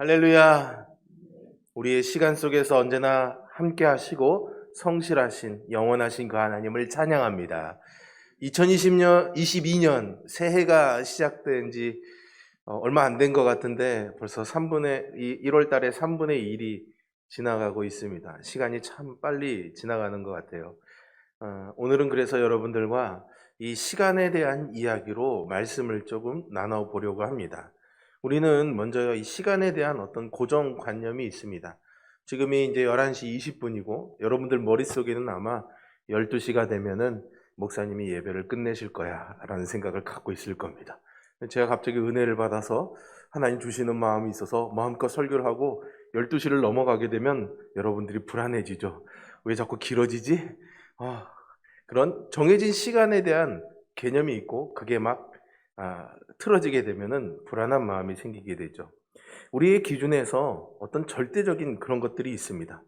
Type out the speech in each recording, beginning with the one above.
할렐루야. 우리의 시간 속에서 언제나 함께 하시고 성실하신 영원하신 그 하나님을 찬양합니다. 22년 새해가 시작된 지 얼마 안 된 것 같은데 벌써 1월 달에 3분의 1이 지나가고 있습니다. 시간이 참 빨리 지나가는 것 같아요. 오늘은 그래서 여러분들과 이 시간에 대한 이야기로 말씀을 조금 나눠보려고 합니다. 우리는 먼저 이 시간에 대한 어떤 고정관념이 있습니다. 지금이 이제 11시 20분이고 여러분들 머릿속에는 아마 12시가 되면은 목사님이 예배를 끝내실 거야 라는 생각을 갖고 있을 겁니다. 제가 갑자기 은혜를 받아서 하나님 주시는 마음이 있어서 마음껏 설교를 하고 12시를 넘어가게 되면 여러분들이 불안해지죠. 왜 자꾸 길어지지? 그런 정해진 시간에 대한 개념이 있고 그게 막 틀어지게 되면은 불안한 마음이 생기게 되죠. 우리의 기준에서 어떤 절대적인 그런 것들이 있습니다.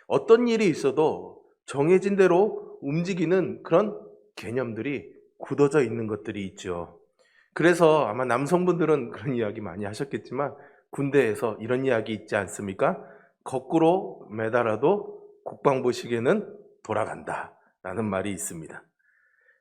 어떤 일이 있어도 정해진 대로 움직이는 그런 개념들이 굳어져 있는 것들이 있죠. 그래서 아마 남성분들은 그런 이야기 많이 하셨겠지만 군대에서 이런 이야기 있지 않습니까? 거꾸로 매달아도 국방부 시계는 돌아간다 라는 말이 있습니다.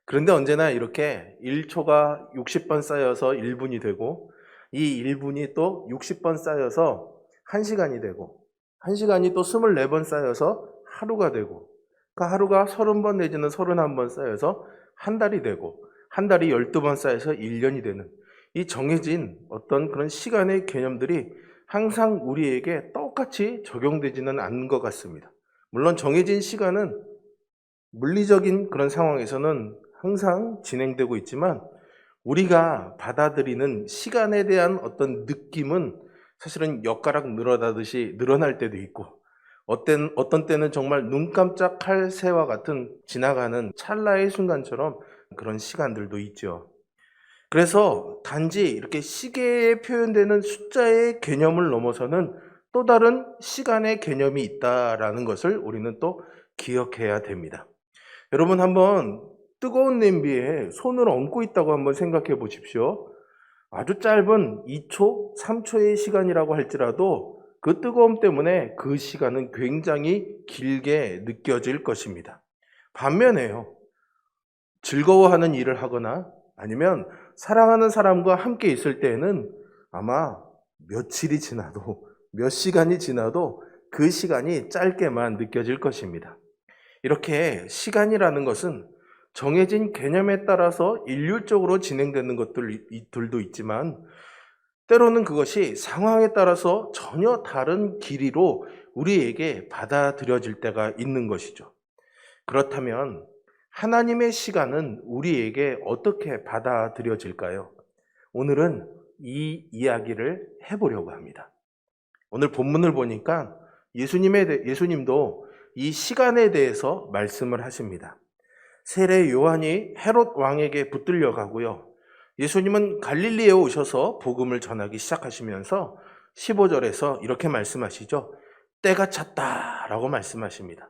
그런데 언제나 이렇게 1초가 60번 쌓여서 1분이 되고 이 1분이 또 60번 쌓여서 1시간이 되고 1시간이 또 24번 쌓여서 하루가 되고 그 하루가 30번 내지는 31번 쌓여서 한 달이 되고 한 달이 12번 쌓여서 1년이 되는 이 정해진 어떤 그런 시간의 개념들이 항상 우리에게 똑같이 적용되지는 않는 것 같습니다. 물론 정해진 시간은 물리적인 그런 상황에서는 항상 진행되고 있지만 우리가 받아들이는 시간에 대한 어떤 느낌은 사실은 엿가락 늘어나듯이 늘어날 때도 있고 어떤 때는 정말 눈 깜짝할 새와 같은 지나가는 찰나의 순간처럼 그런 시간들도 있죠. 그래서 단지 이렇게 시계에 표현되는 숫자의 개념을 넘어서는 또 다른 시간의 개념이 있다라는 것을 우리는 또 기억해야 됩니다. 여러분 한번 뜨거운 냄비에 손을 얹고 있다고 한번 생각해 보십시오. 아주 짧은 2초, 3초의 시간이라고 할지라도 그 뜨거움 때문에 그 시간은 굉장히 길게 느껴질 것입니다. 반면에요, 즐거워하는 일을 하거나 아니면 사랑하는 사람과 함께 있을 때에는 아마 며칠이 지나도 몇 시간이 지나도 그 시간이 짧게만 느껴질 것입니다. 이렇게 시간이라는 것은 정해진 개념에 따라서 일률적으로 진행되는 것들도 있지만 때로는 그것이 상황에 따라서 전혀 다른 길이로 우리에게 받아들여질 때가 있는 것이죠. 그렇다면 하나님의 시간은 우리에게 어떻게 받아들여질까요? 오늘은 이 이야기를 해보려고 합니다. 오늘 본문을 보니까 예수님도 이 시간에 대해서 말씀을 하십니다. 세례 요한이 헤롯 왕에게 붙들려 가고요. 예수님은 갈릴리에 오셔서 복음을 전하기 시작하시면서 15절에서 이렇게 말씀하시죠. 때가 찼다라고 말씀하십니다.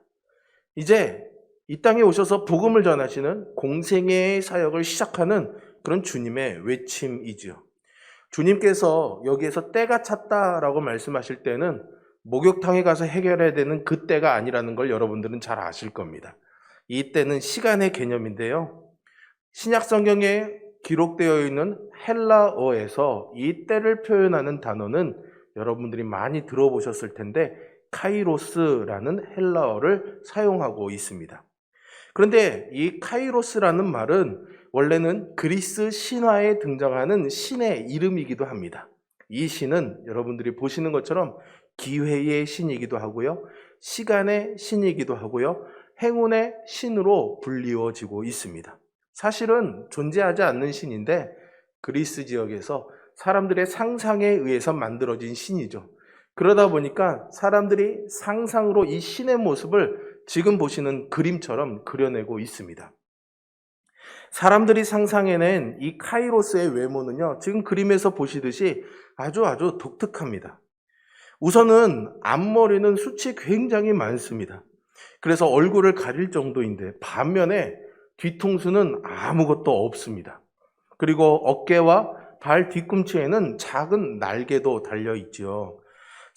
이제 이 땅에 오셔서 복음을 전하시는 공생애의 사역을 시작하는 그런 주님의 외침이지요. 주님께서 여기에서 때가 찼다라고 말씀하실 때는 목욕탕에 가서 해결해야 되는 그 때가 아니라는 걸 여러분들은 잘 아실 겁니다. 이 때는 시간의 개념인데요. 신약 성경에 기록되어 있는 헬라어에서 이 때를 표현하는 단어는 여러분들이 많이 들어보셨을 텐데 카이로스라는 헬라어를 사용하고 있습니다. 그런데 이 카이로스라는 말은 원래는 그리스 신화에 등장하는 신의 이름이기도 합니다. 이 신은 여러분들이 보시는 것처럼 기회의 신이기도 하고요. 시간의 신이기도 하고요. 행운의 신으로 불리워지고 있습니다. 사실은 존재하지 않는 신인데 그리스 지역에서 사람들의 상상에 의해서 만들어진 신이죠. 그러다 보니까 사람들이 상상으로 이 신의 모습을 지금 보시는 그림처럼 그려내고 있습니다. 사람들이 상상해낸 이 카이로스의 외모는요, 지금 그림에서 보시듯이 아주 독특합니다. 우선은 앞머리는 숱이 굉장히 많습니다. 그래서 얼굴을 가릴 정도인데 반면에 뒤통수는 아무것도 없습니다. 그리고 어깨와 발 뒤꿈치에는 작은 날개도 달려 있죠.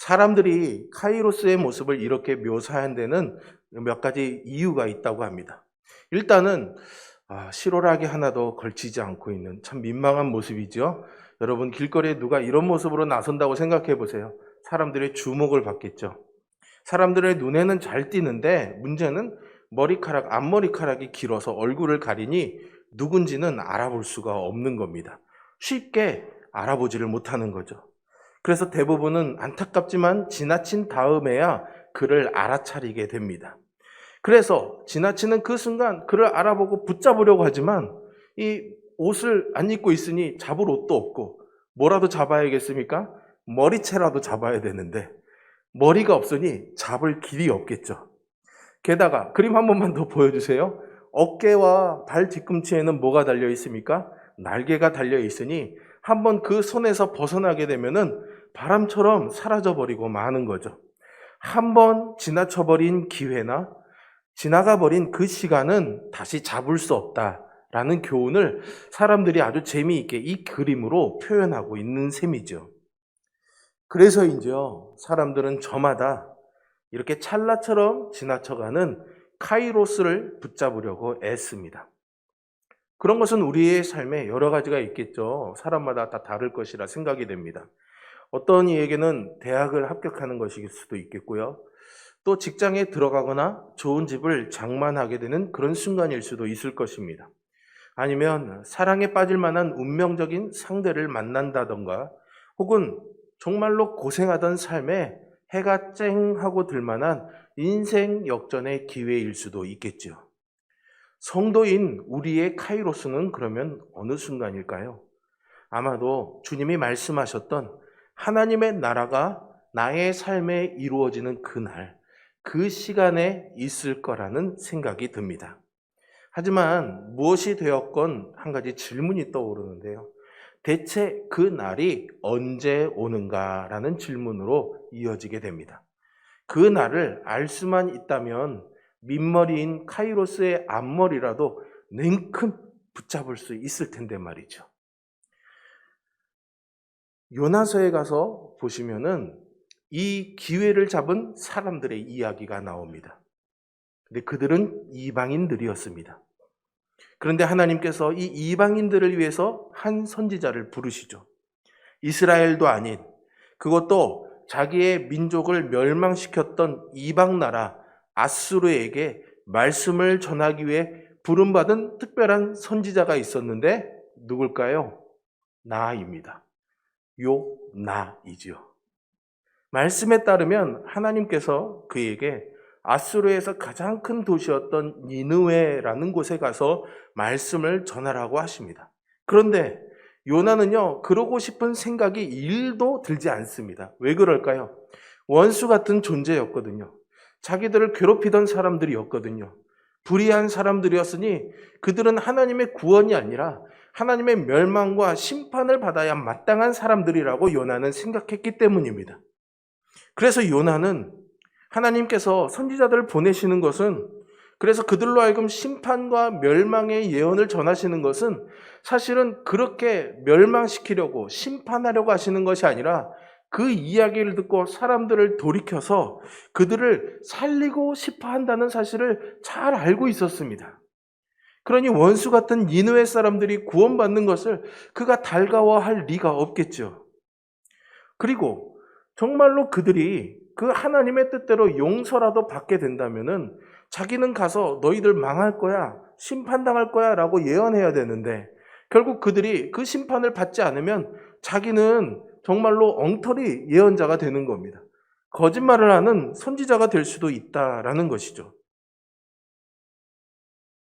사람들이 카이로스의 모습을 이렇게 묘사한 데는 몇 가지 이유가 있다고 합니다. 일단은 실오라기 하나도 걸치지 않고 있는 참 민망한 모습이죠. 여러분 길거리에 누가 이런 모습으로 나선다고 생각해 보세요. 사람들의 주목을 받겠죠. 사람들의 눈에는 잘 띄는데 문제는 앞머리카락이 길어서 얼굴을 가리니 누군지는 알아볼 수가 없는 겁니다. 쉽게 알아보지를 못하는 거죠. 그래서 대부분은 안타깝지만 지나친 다음에야 그를 알아차리게 됩니다. 그래서 지나치는 그 순간 그를 알아보고 붙잡으려고 하지만 이 옷을 안 입고 있으니 잡을 옷도 없고 뭐라도 잡아야겠습니까? 머리채라도 잡아야 되는데 머리가 없으니 잡을 길이 없겠죠. 게다가 그림 한 번만 더 보여주세요. 어깨와 발 뒤꿈치에는 뭐가 달려 있습니까? 날개가 달려 있으니 한번 그 손에서 벗어나게 되면은 바람처럼 사라져버리고 마는 거죠. 한번 지나쳐버린 기회나 지나가버린 그 시간은 다시 잡을 수 없다라는 교훈을 사람들이 아주 재미있게 이 그림으로 표현하고 있는 셈이죠. 그래서인지요, 사람들은 저마다 이렇게 찰나처럼 지나쳐가는 카이로스를 붙잡으려고 애씁니다. 그런 것은 우리의 삶에 여러 가지가 있겠죠. 사람마다 다 다를 것이라 생각이 됩니다. 어떤 이에게는 대학을 합격하는 것일 수도 있겠고요. 또 직장에 들어가거나 좋은 집을 장만하게 되는 그런 순간일 수도 있을 것입니다. 아니면 사랑에 빠질 만한 운명적인 상대를 만난다던가 혹은 정말로 고생하던 삶에 해가 쨍 하고 들 만한 인생 역전의 기회일 수도 있겠죠. 성도인 우리의 카이로스는 그러면 어느 순간일까요? 아마도 주님이 말씀하셨던 하나님의 나라가 나의 삶에 이루어지는 그날, 그 시간에 있을 거라는 생각이 듭니다. 하지만 무엇이 되었건 한 가지 질문이 떠오르는데요. 대체 그 날이 언제 오는가라는 질문으로 이어지게 됩니다. 그 날을 알 수만 있다면 민머리인 카이로스의 앞머리라도 냉큼 붙잡을 수 있을 텐데 말이죠. 요나서에 가서 보시면은 이 기회를 잡은 사람들의 이야기가 나옵니다. 근데 그들은 이방인들이었습니다. 그런데 하나님께서 이 이방인들을 위해서 한 선지자를 부르시죠. 이스라엘도 아닌, 그것도 자기의 민족을 멸망시켰던 이방 나라 아수르에게 말씀을 전하기 위해 부름받은 특별한 선지자가 있었는데 누굴까요? 나입니다. 요나이지요. 말씀에 따르면 하나님께서 그에게 아수르에서 가장 큰 도시였던 니느웨라는 곳에 가서 말씀을 전하라고 하십니다. 그런데 요나는요, 그러고 싶은 생각이 1도 들지 않습니다. 왜 그럴까요? 원수 같은 존재였거든요. 자기들을 괴롭히던 사람들이었거든요. 불의한 사람들이었으니 그들은 하나님의 구원이 아니라 하나님의 멸망과 심판을 받아야 마땅한 사람들이라고 요나는 생각했기 때문입니다. 그래서 요나는 하나님께서 선지자들을 보내시는 것은, 그래서 그들로 하여금 심판과 멸망의 예언을 전하시는 것은 사실은 그렇게 멸망시키려고 심판하려고 하시는 것이 아니라 그 이야기를 듣고 사람들을 돌이켜서 그들을 살리고 싶어 한다는 사실을 잘 알고 있었습니다. 그러니 원수 같은 니느웨 사람들이 구원받는 것을 그가 달가워할 리가 없겠죠. 그리고 정말로 그들이 그 하나님의 뜻대로 용서라도 받게 된다면은 자기는 가서 너희들 망할 거야, 심판당할 거야 라고 예언해야 되는데 결국 그들이 그 심판을 받지 않으면 자기는 정말로 엉터리 예언자가 되는 겁니다. 거짓말을 하는 선지자가 될 수도 있다라는 것이죠.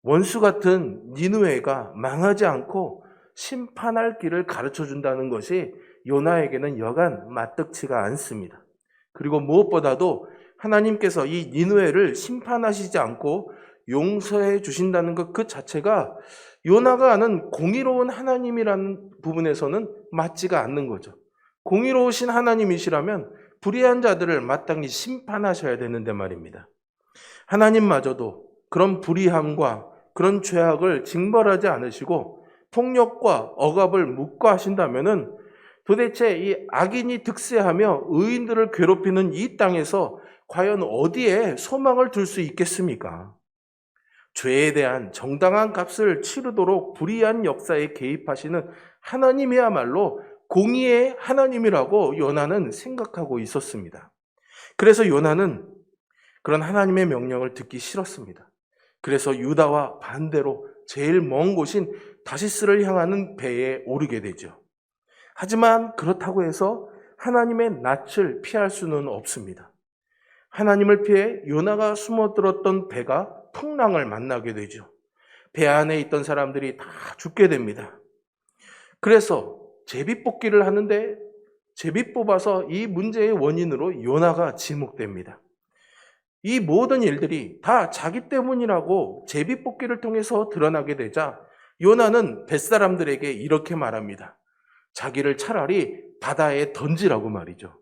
원수 같은 니느웨가 망하지 않고 심판할 길을 가르쳐 준다는 것이 요나에게는 여간 마뜩치가 않습니다. 그리고 무엇보다도 하나님께서 이 니느웨를 심판하시지 않고 용서해 주신다는 것 그 자체가 요나가 아는 공의로운 하나님이라는 부분에서는 맞지가 않는 거죠. 공의로우신 하나님이시라면 불의한 자들을 마땅히 심판하셔야 되는데 말입니다. 하나님마저도 그런 불의함과 그런 죄악을 징벌하지 않으시고 폭력과 억압을 묵과하신다면은 도대체 이 악인이 득세하며 의인들을 괴롭히는 이 땅에서 과연 어디에 소망을 둘 수 있겠습니까? 죄에 대한 정당한 값을 치르도록 불의한 역사에 개입하시는 하나님이야말로 공의의 하나님이라고 요나는 생각하고 있었습니다. 그래서 요나는 그런 하나님의 명령을 듣기 싫었습니다. 그래서 유다와 반대로 제일 먼 곳인 다시스를 향하는 배에 오르게 되죠. 하지만 그렇다고 해서 하나님의 낯을 피할 수는 없습니다. 하나님을 피해 요나가 숨어들었던 배가 풍랑을 만나게 되죠. 배 안에 있던 사람들이 다 죽게 됩니다. 그래서 제비뽑기를 하는데 제비 뽑아서 이 문제의 원인으로 요나가 지목됩니다. 이 모든 일들이 다 자기 때문이라고 제비뽑기를 통해서 드러나게 되자 요나는 뱃사람들에게 이렇게 말합니다. 자기를 차라리 바다에 던지라고 말이죠.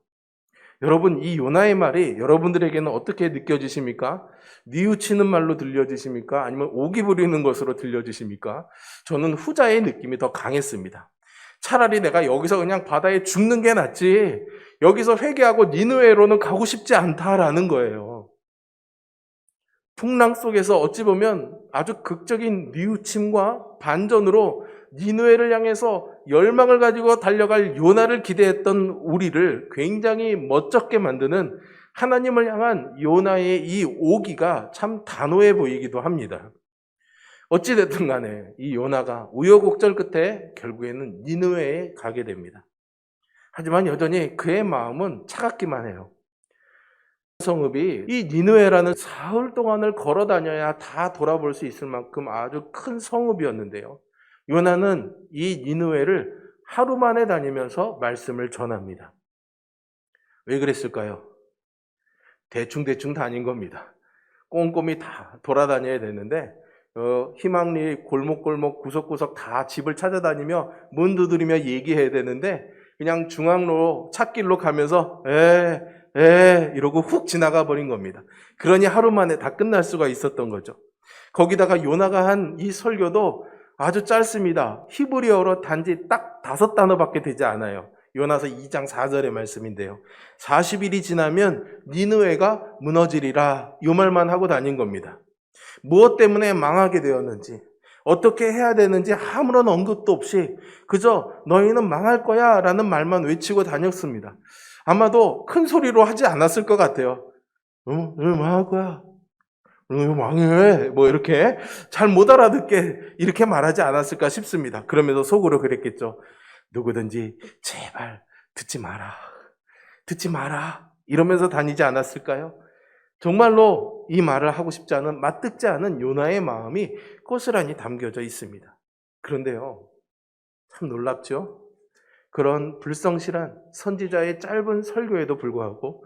여러분, 이 요나의 말이 여러분들에게는 어떻게 느껴지십니까? 뉘우치는 말로 들려지십니까? 아니면 오기 부리는 것으로 들려지십니까? 저는 후자의 느낌이 더 강했습니다. 차라리 내가 여기서 그냥 바다에 죽는 게 낫지 여기서 회개하고 니느웨로는 가고 싶지 않다라는 거예요. 풍랑 속에서 어찌 보면 아주 극적인 뉘우침과 반전으로 니느웨를 향해서 열망을 가지고 달려갈 요나를 기대했던 우리를 굉장히 멋쩍게 만드는 하나님을 향한 요나의 이 오기가 참 단호해 보이기도 합니다. 어찌됐든 간에 이 요나가 우여곡절 끝에 결국에는 니느웨에 가게 됩니다. 하지만 여전히 그의 마음은 차갑기만 해요. 성읍이 이 니느웨라는 사흘 동안을 걸어 다녀야 다 돌아볼 수 있을 만큼 아주 큰 성읍이었는데요. 요나는 이 니느웨를 하루 만에 다니면서 말씀을 전합니다. 왜 그랬을까요? 대충 다닌 겁니다. 꼼꼼히 다 돌아다녀야 되는데 희망리 골목골목 구석구석 다 집을 찾아다니며 문 두드리며 얘기해야 되는데 그냥 중앙로 찻길로 가면서 이러고 훅 지나가 버린 겁니다. 그러니 하루 만에 다 끝날 수가 있었던 거죠. 거기다가 요나가 한 이 설교도 아주 짧습니다. 히브리어로 단지 딱 5단어밖에 되지 않아요. 요나서 2장 4절의 말씀인데요. 40일이 지나면 니느웨가 무너지리라 이 말만 하고 다닌 겁니다. 무엇 때문에 망하게 되었는지 어떻게 해야 되는지 아무런 언급도 없이 그저 너희는 망할 거야 라는 말만 외치고 다녔습니다. 아마도 큰 소리로 하지 않았을 것 같아요. 망할 거야. 망해. 뭐 이렇게 잘 못 알아듣게 이렇게 말하지 않았을까 싶습니다. 그러면서 속으로 그랬겠죠. 누구든지 제발 듣지 마라. 듣지 마라. 이러면서 다니지 않았을까요? 정말로 이 말을 하고 싶지 않은 맞듣지 않은 요나의 마음이 고스란히 담겨져 있습니다. 그런데요, 참 놀랍죠? 그런 불성실한 선지자의 짧은 설교에도 불구하고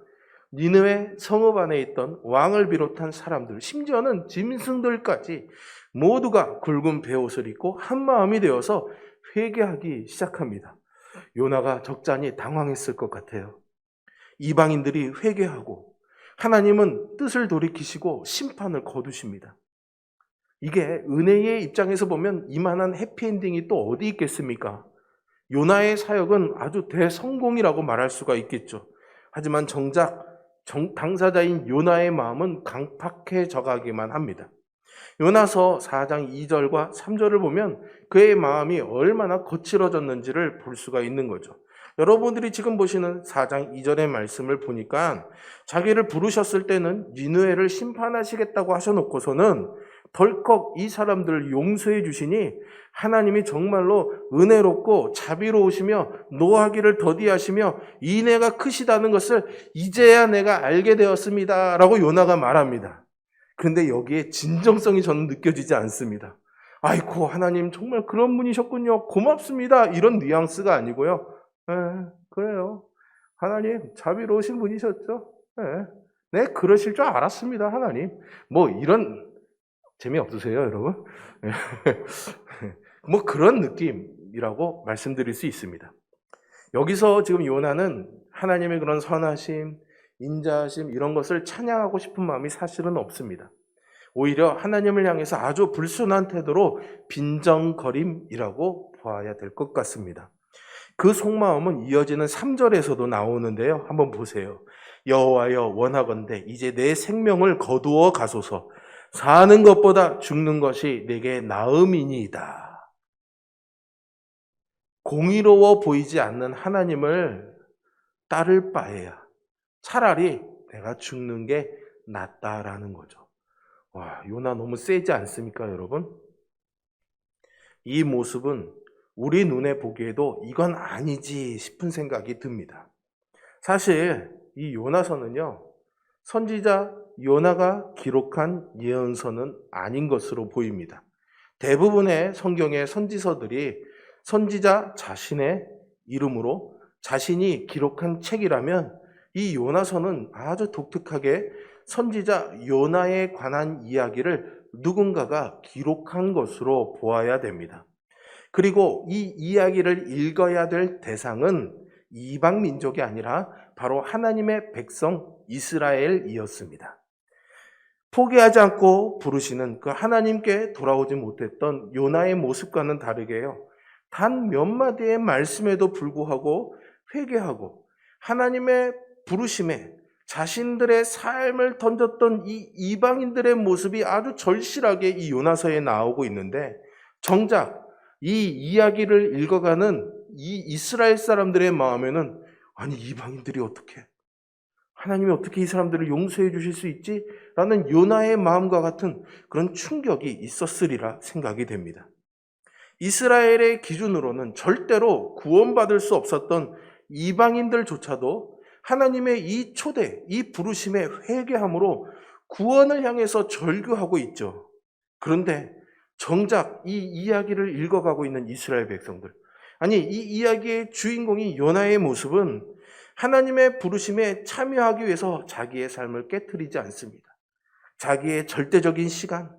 니느웨 성읍 안에 있던 왕을 비롯한 사람들, 심지어는 짐승들까지 모두가 굵은 베옷을 입고 한마음이 되어서 회개하기 시작합니다. 요나가 적잖이 당황했을 것 같아요. 이방인들이 회개하고 하나님은 뜻을 돌이키시고 심판을 거두십니다. 이게 은혜의 입장에서 보면 이만한 해피엔딩이 또 어디 있겠습니까? 요나의 사역은 아주 대성공이라고 말할 수가 있겠죠. 하지만 정작 당사자인 요나의 마음은 강팍해져 가기만 합니다. 요나서 4장 2절과 3절을 보면 그의 마음이 얼마나 거칠어졌는지를 볼 수가 있는 거죠. 여러분들이 지금 보시는 4장 2절의 말씀을 보니까 자기를 부르셨을 때는 니느웨를 심판하시겠다고 하셔놓고서는 덜컥 이 사람들을 용서해 주시니 하나님이 정말로 은혜롭고 자비로우시며 노하기를 더디하시며 인애가 크시다는 것을 이제야 내가 알게 되었습니다 라고 요나가 말합니다. 그런데 여기에 진정성이 저는 느껴지지 않습니다. 아이고 하나님 정말 그런 분이셨군요. 고맙습니다. 이런 뉘앙스가 아니고요. 그래요. 하나님 자비로우신 분이셨죠. 네, 그러실 줄 알았습니다. 하나님. 뭐 이런 재미없으세요 여러분? 뭐 그런 느낌이라고 말씀드릴 수 있습니다. 여기서 지금 요나는 하나님의 그런 선하심, 인자하심 이런 것을 찬양하고 싶은 마음이 사실은 없습니다. 오히려 하나님을 향해서 아주 불순한 태도로 빈정거림이라고 보아야 될 것 같습니다. 그 속마음은 이어지는 3절에서도 나오는데요. 한번 보세요. 여호와여 원하건대 이제 내 생명을 거두어 가소서. 사는 것보다 죽는 것이 내게 나음이니이다. 공의로워 보이지 않는 하나님을 따를 바에야 차라리 내가 죽는 게 낫다라는 거죠. 와, 요나 너무 세지 않습니까, 여러분? 이 모습은 우리 눈에 보기에도 이건 아니지 싶은 생각이 듭니다. 사실 이 요나서는요, 선지자 요나가 기록한 예언서는 아닌 것으로 보입니다. 대부분의 성경의 선지서들이 선지자 자신의 이름으로 자신이 기록한 책이라면 이 요나서는 아주 독특하게 선지자 요나에 관한 이야기를 누군가가 기록한 것으로 보아야 됩니다. 그리고 이 이야기를 읽어야 될 대상은 이방 민족이 아니라 바로 하나님의 백성 이스라엘이었습니다. 포기하지 않고 부르시는 그 하나님께 돌아오지 못했던 요나의 모습과는 다르게요. 단 몇 마디의 말씀에도 불구하고 회개하고 하나님의 부르심에 자신들의 삶을 던졌던 이 이방인들의 모습이 아주 절실하게 이 요나서에 나오고 있는데, 정작 이 이야기를 읽어가는 이 이스라엘 사람들의 마음에는 아니 이방인들이 어떻게, 하나님이 어떻게 이 사람들을 용서해 주실 수 있지? 라는 요나의 마음과 같은 그런 충격이 있었으리라 생각이 됩니다. 이스라엘의 기준으로는 절대로 구원받을 수 없었던 이방인들조차도 하나님의 이 초대, 이 부르심에 회개함으로 구원을 향해서 절규하고 있죠. 그런데 정작 이 이야기를 읽어가고 있는 이스라엘 백성들, 아니 이 이야기의 주인공이 요나의 모습은 하나님의 부르심에 참여하기 위해서 자기의 삶을 깨트리지 않습니다. 자기의 절대적인 시간,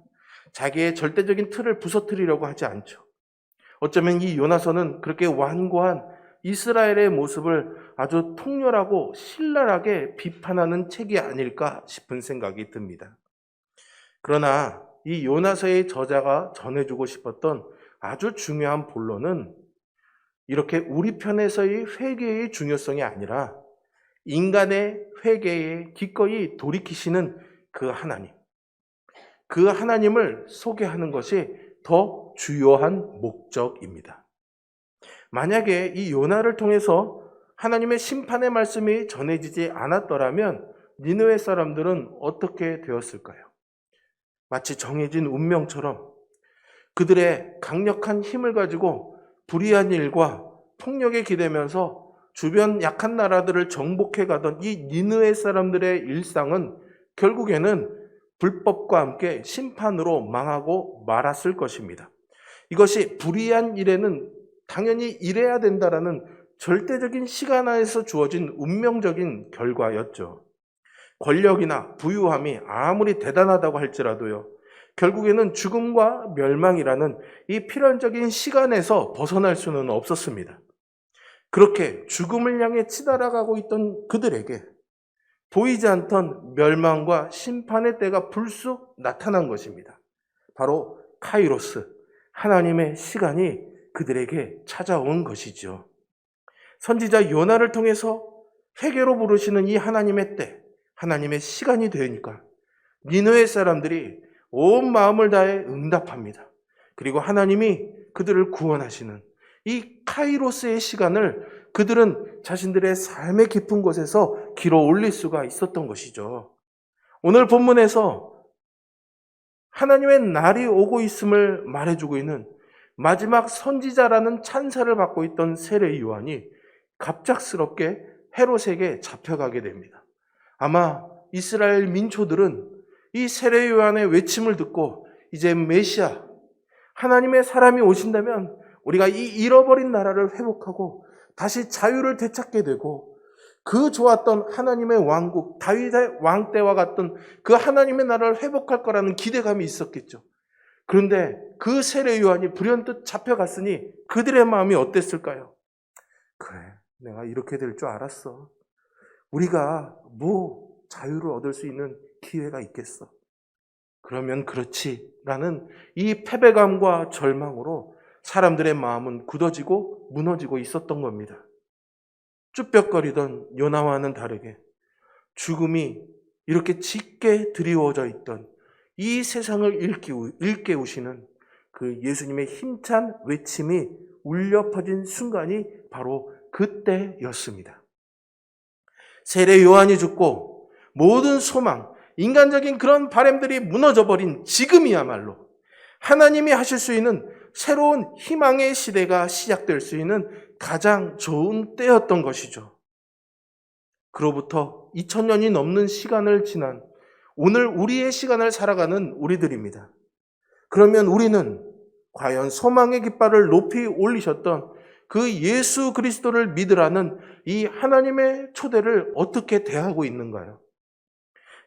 자기의 절대적인 틀을 부서뜨리려고 하지 않죠. 어쩌면 이 요나서는 그렇게 완고한 이스라엘의 모습을 아주 통렬하고 신랄하게 비판하는 책이 아닐까 싶은 생각이 듭니다. 그러나 이 요나서의 저자가 전해주고 싶었던 아주 중요한 본론은 이렇게 우리 편에서의 회개의 중요성이 아니라 인간의 회개에 기꺼이 돌이키시는 그 하나님을 소개하는 것이 더 주요한 목적입니다. 만약에 이 요나를 통해서 하나님의 심판의 말씀이 전해지지 않았더라면 니느웨 사람들은 어떻게 되었을까요? 마치 정해진 운명처럼 그들의 강력한 힘을 가지고 불의한 일과 폭력에 기대면서 주변 약한 나라들을 정복해 가던 이 니느웨 사람들의 일상은 결국에는 불법과 함께 심판으로 망하고 말았을 것입니다. 이것이 불의한 일에는 당연히 이래야 된다라는 절대적인 시간 안에서 주어진 운명적인 결과였죠. 권력이나 부유함이 아무리 대단하다고 할지라도요, 결국에는 죽음과 멸망이라는 이 필연적인 시간에서 벗어날 수는 없었습니다. 그렇게 죽음을 향해 치달아가고 있던 그들에게 보이지 않던 멸망과 심판의 때가 불쑥 나타난 것입니다. 바로 카이로스, 하나님의 시간이 그들에게 찾아온 것이죠. 선지자 요나를 통해서 회개로 부르시는 이 하나님의 때, 하나님의 시간이 되니까 니느웨 사람들이 온 마음을 다해 응답합니다. 그리고 하나님이 그들을 구원하시는 이 카이로스의 시간을 그들은 자신들의 삶의 깊은 곳에서 길어 올릴 수가 있었던 것이죠. 오늘 본문에서 하나님의 날이 오고 있음을 말해주고 있는 마지막 선지자라는 찬사를 받고 있던 세례 요한이 갑작스럽게 헤롯에게 잡혀가게 됩니다. 아마 이스라엘 민초들은 이 세례 요한의 외침을 듣고 이제 메시아, 하나님의 사람이 오신다면 우리가 이 잃어버린 나라를 회복하고 다시 자유를 되찾게 되고 그 좋았던 하나님의 왕국, 다윗의 왕 때와 같던 그 하나님의 나라를 회복할 거라는 기대감이 있었겠죠. 그런데 그 세례 요한이 불현듯 잡혀갔으니 그들의 마음이 어땠을까요? 그래, 내가 이렇게 될 줄 알았어. 우리가 뭐 자유를 얻을 수 있는 기회가 있겠어. 그러면 그렇지라는 이 패배감과 절망으로 사람들의 마음은 굳어지고 무너지고 있었던 겁니다. 쭈뼛거리던 요나와는 다르게 죽음이 이렇게 짙게 드리워져 있던 이 세상을 일깨우시는 그 예수님의 힘찬 외침이 울려 퍼진 순간이 바로 그때였습니다. 세례 요한이 죽고 모든 소망, 인간적인 그런 바람들이 무너져버린 지금이야말로 하나님이 하실 수 있는 새로운 희망의 시대가 시작될 수 있는 가장 좋은 때였던 것이죠. 그로부터 2000년이 넘는 시간을 지난 오늘 우리의 시간을 살아가는 우리들입니다. 그러면 우리는 과연 소망의 깃발을 높이 올리셨던 그 예수 그리스도를 믿으라는 이 하나님의 초대를 어떻게 대하고 있는가요?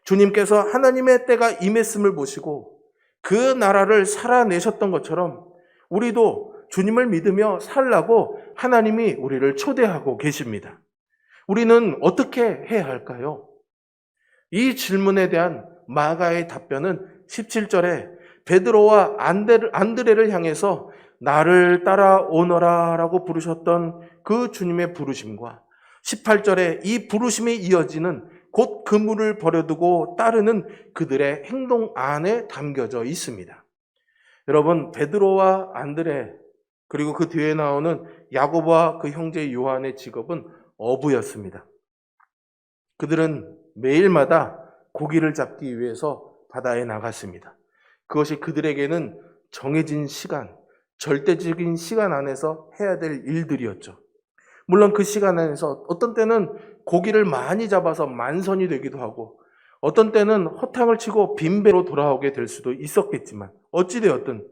주님께서 하나님의 때가 임했음을 보시고 그 나라를 살아내셨던 것처럼 우리도 주님을 믿으며 살라고 하나님이 우리를 초대하고 계십니다. 우리는 어떻게 해야 할까요? 이 질문에 대한 마가의 답변은 17절에 베드로와 안드레를 향해서 나를 따라오너라 라고 부르셨던 그 주님의 부르심과 18절에 이 부르심이 이어지는 곧 그물을 버려두고 따르는 그들의 행동 안에 담겨져 있습니다. 여러분, 베드로와 안드레 그리고 그 뒤에 나오는 야고보와 그 형제 요한의 직업은 어부였습니다. 그들은 매일마다 고기를 잡기 위해서 바다에 나갔습니다. 그것이 그들에게는 정해진 시간, 절대적인 시간 안에서 해야 될 일들이었죠. 물론 그 시간 안에서 어떤 때는 고기를 많이 잡아서 만선이 되기도 하고 어떤 때는 허탕을 치고 빈배로 돌아오게 될 수도 있었겠지만 어찌되었든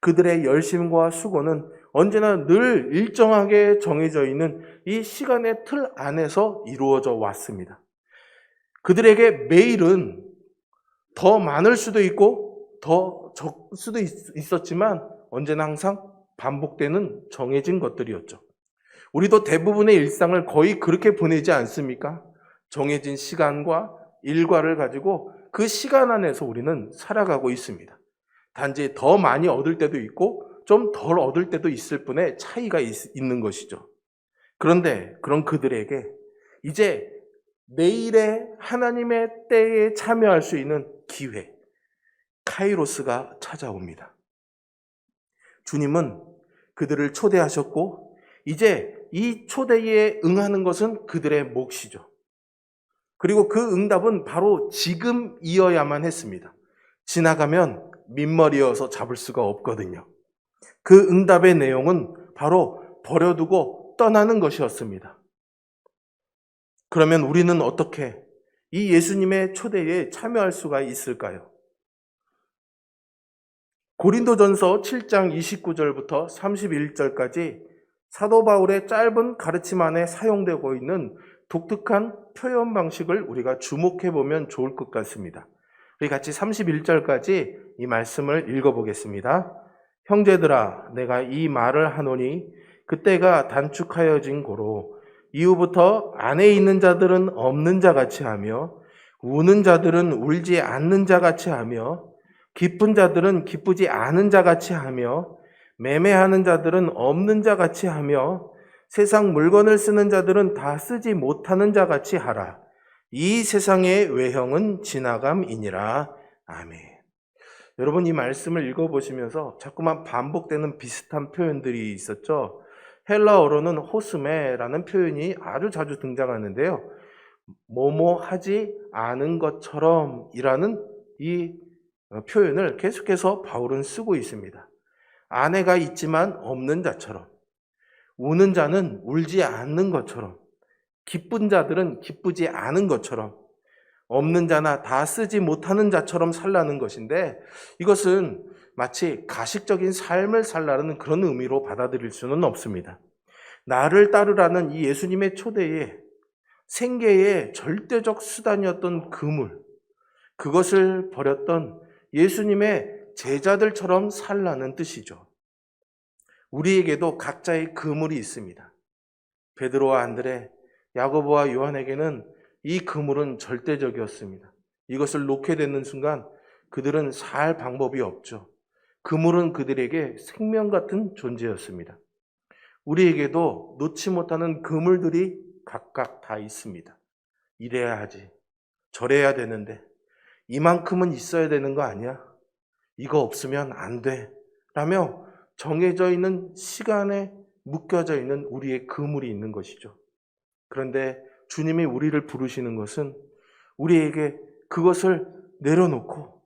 그들의 열심과 수고는 언제나 늘 일정하게 정해져 있는 이 시간의 틀 안에서 이루어져 왔습니다. 그들에게 매일은 더 많을 수도 있고 더 적을 수도 있었지만 언제나 항상 반복되는 정해진 것들이었죠. 우리도 대부분의 일상을 거의 그렇게 보내지 않습니까? 정해진 시간과 일과를 가지고 그 시간 안에서 우리는 살아가고 있습니다. 단지 더 많이 얻을 때도 있고 좀 덜 얻을 때도 있을 뿐의 차이가 있는 것이죠. 그런데 그런 그들에게 이제 내일의 하나님의 때에 참여할 수 있는 기회, 카이로스가 찾아옵니다. 주님은 그들을 초대하셨고 이제 이 초대에 응하는 것은 그들의 몫이죠. 그리고 그 응답은 바로 지금이어야만 했습니다. 지나가면 민머리여서 잡을 수가 없거든요. 그 응답의 내용은 바로 버려두고 떠나는 것이었습니다. 그러면 우리는 어떻게 이 예수님의 초대에 참여할 수가 있을까요? 고린도전서 7장 29절부터 31절까지 사도 바울의 짧은 가르침 안에 사용되고 있는 독특한 표현 방식을 우리가 주목해 보면 좋을 것 같습니다. 우리 같이 31절까지 이 말씀을 읽어보겠습니다. 형제들아, 내가 이 말을 하노니 그때가 단축하여진 고로 이후부터 안에 있는 자들은 없는 자 같이 하며 우는 자들은 울지 않는 자 같이 하며 기쁜 자들은 기쁘지 않은 자 같이 하며 매매하는 자들은 없는 자 같이 하며 세상 물건을 쓰는 자들은 다 쓰지 못하는 자 같이 하라. 이 세상의 외형은 지나감이니라. 아멘. 여러분, 이 말씀을 읽어보시면서 자꾸만 반복되는 비슷한 표현들이 있었죠. 헬라어로는 호스메라는 표현이 아주 자주 등장하는데요. 뭐뭐 하지 않은 것처럼 이라는 이 표현을 계속해서 바울은 쓰고 있습니다. 아내가 있지만 없는 자처럼, 우는 자는 울지 않는 것처럼, 기쁜 자들은 기쁘지 않은 것처럼, 없는 자나 다 쓰지 못하는 자처럼 살라는 것인데 이것은 마치 가식적인 삶을 살라는 그런 의미로 받아들일 수는 없습니다. 나를 따르라는 이 예수님의 초대에 생계의 절대적 수단이었던 그물, 그것을 버렸던 예수님의 제자들처럼 살라는 뜻이죠. 우리에게도 각자의 그물이 있습니다. 베드로와 안드레, 야고보와 요한에게는 이 그물은 절대적이었습니다. 이것을 놓게 되는 순간 그들은 살 방법이 없죠. 그물은 그들에게 생명 같은 존재였습니다. 우리에게도 놓지 못하는 그물들이 각각 다 있습니다. 이래야 하지. 저래야 되는데. 이만큼은 있어야 되는 거 아니야? 이거 없으면 안 돼. 라며 정해져 있는 시간에 묶여져 있는 우리의 그물이 있는 것이죠. 그런데 주님이 우리를 부르시는 것은 우리에게 그것을 내려놓고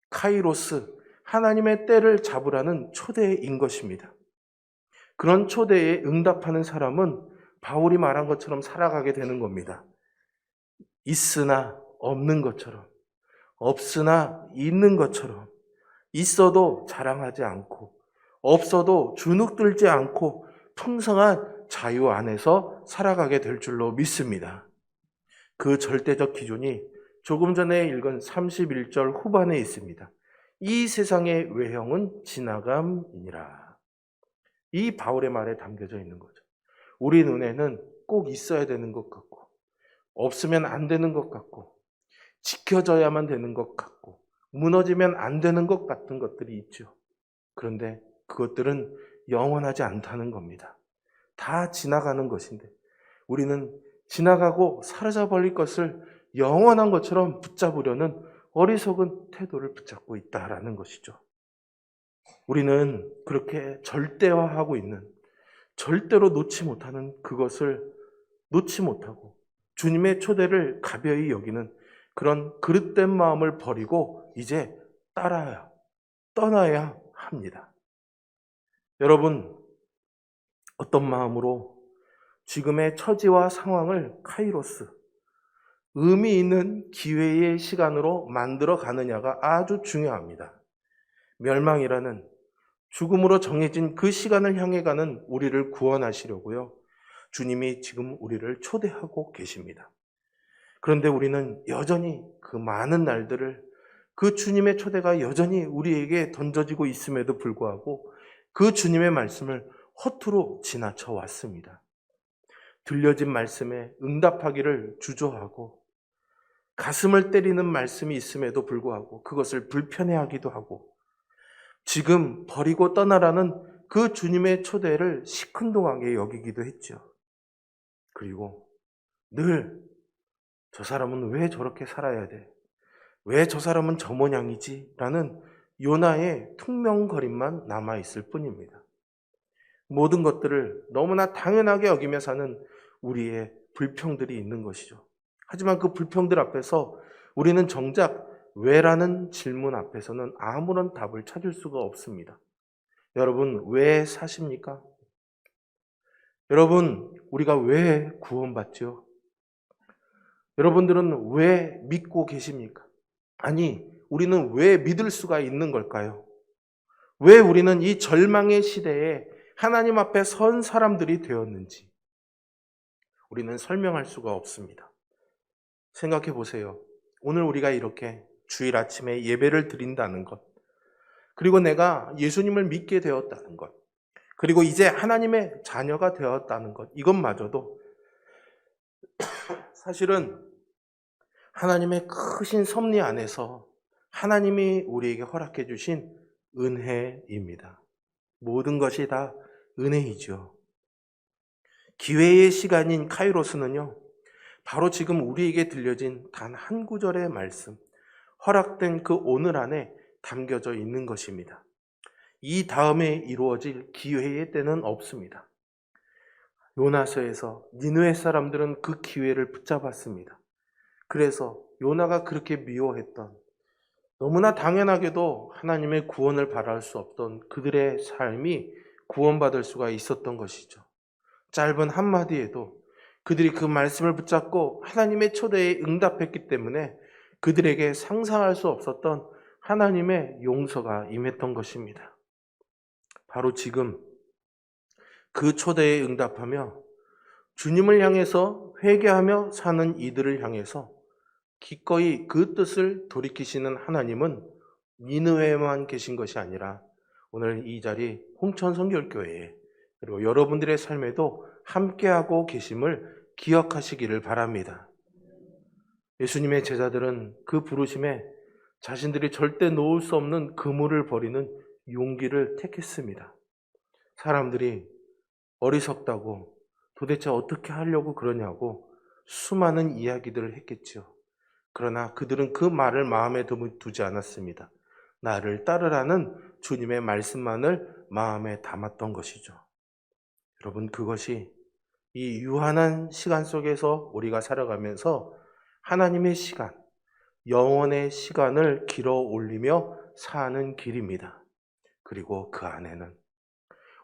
카이로스, 하나님의 때를 잡으라는 초대인 것입니다. 그런 초대에 응답하는 사람은 바울이 말한 것처럼 살아가게 되는 겁니다. 있으나 없는 것처럼, 없으나 있는 것처럼, 있어도 자랑하지 않고, 없어도 주눅들지 않고 풍성한 자유 안에서 살아가게 될 줄로 믿습니다. 그 절대적 기준이 조금 전에 읽은 31절 후반에 있습니다. 이 세상의 외형은 지나감이니라. 이 바울의 말에 담겨져 있는 거죠. 우리 눈에는 꼭 있어야 되는 것 같고, 없으면 안 되는 것 같고, 지켜져야만 되는 것 같고, 무너지면 안 되는 것 같은 것들이 있죠. 그런데 그것들은 영원하지 않다는 겁니다. 다 지나가는 것인데 우리는 지나가고 사라져버릴 것을 영원한 것처럼 붙잡으려는 어리석은 태도를 붙잡고 있다라는 것이죠. 우리는 그렇게 절대화하고 있는, 절대로 놓지 못하는 그것을 놓지 못하고 주님의 초대를 가벼이 여기는 그런 그릇된 마음을 버리고 이제 떠나야 합니다. 여러분, 어떤 마음으로 지금의 처지와 상황을 카이로스, 의미 있는 기회의 시간으로 만들어 가느냐가 아주 중요합니다. 멸망이라는 죽음으로 정해진 그 시간을 향해 가는 우리를 구원하시려고요. 주님이 지금 우리를 초대하고 계십니다. 그런데 우리는 여전히 그 많은 날들을, 그 주님의 초대가 여전히 우리에게 던져지고 있음에도 불구하고 그 주님의 말씀을 허투루 지나쳐 왔습니다. 들려진 말씀에 응답하기를 주저하고 가슴을 때리는 말씀이 있음에도 불구하고 그것을 불편해하기도 하고 지금 버리고 떠나라는 그 주님의 초대를 시큰둥하게 여기기도 했죠. 그리고 늘 저 사람은 왜 저렇게 살아야 돼? 왜 저 사람은 저 모양이지? 라는 요나의 퉁명거림만 남아있을 뿐입니다. 모든 것들을 너무나 당연하게 여기며 사는 우리의 불평들이 있는 것이죠. 하지만 그 불평들 앞에서 우리는 정작 왜라는 질문 앞에서는 아무런 답을 찾을 수가 없습니다. 여러분, 왜 사십니까? 여러분, 우리가 왜 구원받죠? 여러분들은 왜 믿고 계십니까? 아니, 우리는 왜 믿을 수가 있는 걸까요? 왜 우리는 이 절망의 시대에 하나님 앞에 선 사람들이 되었는지 우리는 설명할 수가 없습니다. 생각해 보세요. 오늘 우리가 이렇게 주일 아침에 예배를 드린다는 것, 그리고 내가 예수님을 믿게 되었다는 것, 그리고 이제 하나님의 자녀가 되었다는 것, 이것마저도 사실은 하나님의 크신 섭리 안에서 하나님이 우리에게 허락해 주신 은혜입니다. 모든 것이 다 은혜이죠. 기회의 시간인 카이로스는요, 바로 지금 우리에게 들려진 단 한 구절의 말씀, 허락된 그 오늘 안에 담겨져 있는 것입니다. 이 다음에 이루어질 기회의 때는 없습니다. 요나서에서 니느웨 사람들은 그 기회를 붙잡았습니다. 그래서 요나가 그렇게 미워했던, 너무나 당연하게도 하나님의 구원을 바랄 수 없던 그들의 삶이 구원받을 수가 있었던 것이죠. 짧은 한마디에도 그들이 그 말씀을 붙잡고 하나님의 초대에 응답했기 때문에 그들에게 상상할 수 없었던 하나님의 용서가 임했던 것입니다. 바로 지금 그 초대에 응답하며 주님을 향해서 회개하며 사는 이들을 향해서 기꺼이 그 뜻을 돌이키시는 하나님은 니느웨에만 계신 것이 아니라 오늘 이 자리 홍천성결교회에, 그리고 여러분들의 삶에도 함께하고 계심을 기억하시기를 바랍니다. 예수님의 제자들은 그 부르심에 자신들이 절대 놓을 수 없는 그물을 버리는 용기를 택했습니다. 사람들이 어리석다고 도대체 어떻게 하려고 그러냐고 수많은 이야기들을 했겠죠. 그러나 그들은 그 말을 마음에 두지 않았습니다. 나를 따르라는 주님의 말씀만을 마음에 담았던 것이죠. 여러분, 그것이 이 유한한 시간 속에서 우리가 살아가면서 하나님의 시간, 영원의 시간을 길어 올리며 사는 길입니다. 그리고 그 안에는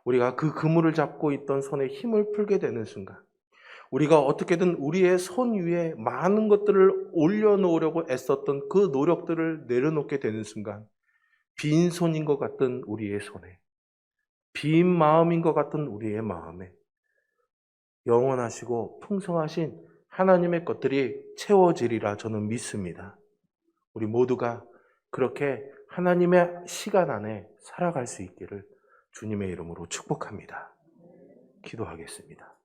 우리가 그 그물을 잡고 있던 손에 힘을 풀게 되는 순간, 우리가 어떻게든 우리의 손 위에 많은 것들을 올려놓으려고 애썼던 그 노력들을 내려놓게 되는 순간, 빈손인 것 같은 우리의 손에, 빈 마음인 것 같은 우리의 마음에 영원하시고 풍성하신 하나님의 것들이 채워지리라 저는 믿습니다. 우리 모두가 그렇게 하나님의 시간 안에 살아갈 수 있기를 주님의 이름으로 축복합니다. 기도하겠습니다.